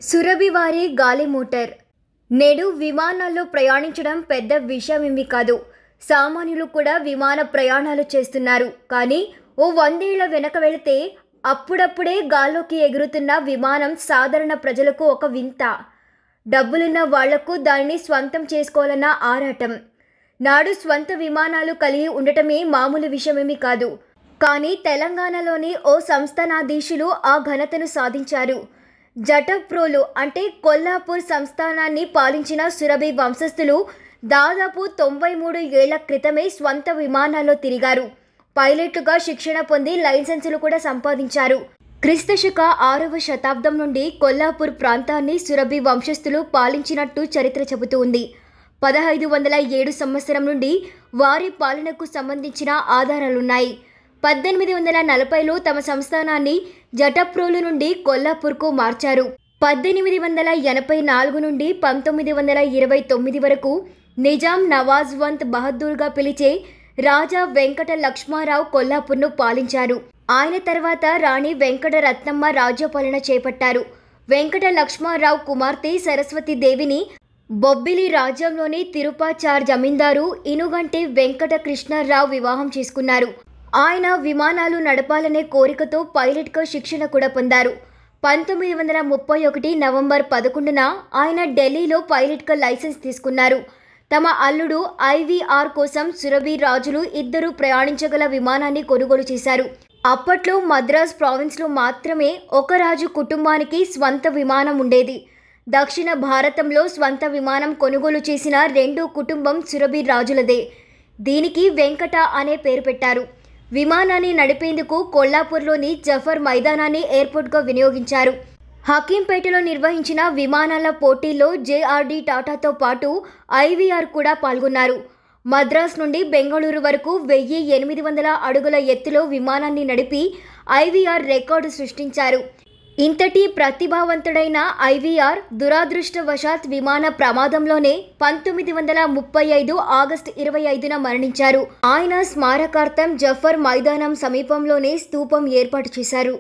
సురభి వారి గాలి మోటార్ నేడు విమానాల్లో ప్రయాణించడం పెద్ద విషయమేమీ కాదు. సామాన్యులు కూడా విమాన ప్రయాణాలు చేస్తున్నారు. కానీ ఓ 100 ఏళ్ల వెనక వెళితే అప్పుడప్పుడే గాల్లోకి ఎగురుతున్న విమానం సాధారణ ప్రజలకు ఒక వింత. డబ్బులున్న వాళ్లకు దానిని స్వంతం చేసుకోవాలన్న ఆరాటం. నాడు స్వంత విమానాలు కలిగి ఉండటమే మామూలు విషయమేమీ కాదు. కానీ తెలంగాణలోని ఓ సంస్థానాధీశులు ఆ ఘనతను సాధించారు. జటప్రోలు అంటే కొల్లాపూర్ సంస్థానాన్ని పాలించిన సురభి వంశస్థులు దాదాపు 93 ఏళ్ల క్రితమే స్వంత విమానాల్లో తిరిగారు. పైలట్లుగా శిక్షణ పొంది లైసెన్సులు కూడా సంపాదించారు. క్రీస్తుశక 6వ శతాబ్దం నుండి కొల్లాపూర్ ప్రాంతాన్ని సురభి వంశస్థులు పాలించినట్టు చరిత్ర చెబుతూ ఉంది. 1507 సంవత్సరం నుండి వారి పాలనకు సంబంధించిన ఆధారాలున్నాయి. 1840లో తమ సంస్థానాన్ని జటప్రోలు నుండి కొల్లాపూర్కు మార్చారు. 1884 నుండి 1929 వరకు నిజాం నవాజ్వంత్ బహదూర్గా పిలిచే రాజా వెంకట లక్ష్మారావు కొల్లాపూర్ను పాలించారు. ఆయన తర్వాత రాణి వెంకట రత్నమ్మ రాజ్యపాలన చేపట్టారు. వెంకట లక్ష్మారావు కుమార్తె సరస్వతి దేవిని బొబ్బిలి రాజ్యంలోని తిరుపాచార్ జమీందారు ఇనుగంటి వెంకట కృష్ణరావు వివాహం చేసుకున్నారు. ఆయన విమానాలు నడపాలనే కోరికతో పైలట్గా శిక్షణ కూడా పొందారు. 1931 నవంబర్ 11న ఆయన ఢిల్లీలో పైలట్గా లైసెన్స్ తీసుకున్నారు. తమ అల్లుడు ఐవీఆర్ కోసం సురభి రాజులు 2 ప్రయాణించగల విమానాన్ని కొనుగోలు చేశారు. అప్పట్లో మద్రాస్ ప్రావిన్స్లో మాత్రమే ఒక రాజు కుటుంబానికి స్వంత విమానం ఉండేది. దక్షిణ భారతంలో స్వంత విమానం కొనుగోలు చేసిన 2 కుటుంబం సురభి రాజులదే. దీనికి వెంకట అనే పేరు పెట్టారు. విమానాన్ని నడిపేందుకు కొల్లాపూర్లోని జఫర్ మైదానాన్ని ఎయిర్పోర్ట్గా వినియోగించారు. హకీంపేటలో నిర్వహించిన విమానాల పోటీల్లో జేఆర్డీ టాటాతో పాటు ఐవీఆర్ కూడా పాల్గొన్నారు. మద్రాస్ నుండి బెంగళూరు వరకు 1800 అడుగుల ఎత్తులో విమానాన్ని నడిపి ఐవీఆర్ రికార్డు సృష్టించారు. ఇంతటి ప్రతిభావంతుడైన ఐవీఆర్ దురాదృష్టవశాత్ విమాన ప్రమాదంలోనే 1935 ఆగస్టు 25న మరణించారు. ఆయన స్మారకార్థం జఫర్ మైదానం సమీపంలోనే స్తూపం ఏర్పాటు చేశారు.